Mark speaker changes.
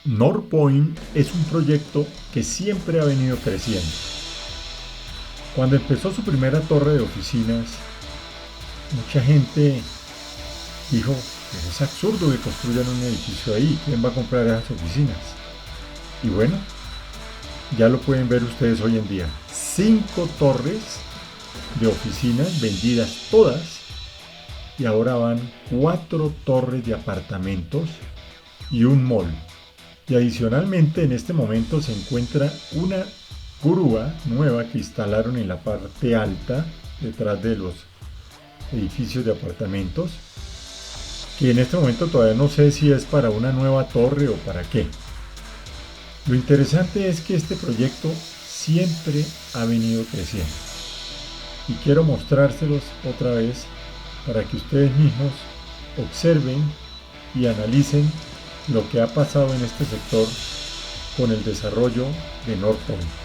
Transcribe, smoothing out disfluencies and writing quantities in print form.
Speaker 1: NorthPoint es un proyecto que siempre ha venido creciendo. Cuando empezó su primera torre de oficinas, mucha gente dijo, "Pero es absurdo que construyan un edificio ahí, ¿quién va a comprar esas oficinas?". Y bueno, ya lo pueden ver ustedes hoy en día. 5 torres de oficinas vendidas todas, y ahora van 4 torres de apartamentos y un mall. Y adicionalmente en este momento se encuentra una grúa nueva que instalaron en la parte alta detrás de los edificios de apartamentos, que en este momento todavía no sé si es para una nueva torre o para qué. Lo interesante es que este proyecto siempre ha venido creciendo y quiero mostrárselos otra vez para que ustedes mismos observen y analicen lo que ha pasado en este sector con el desarrollo de NorthPoint.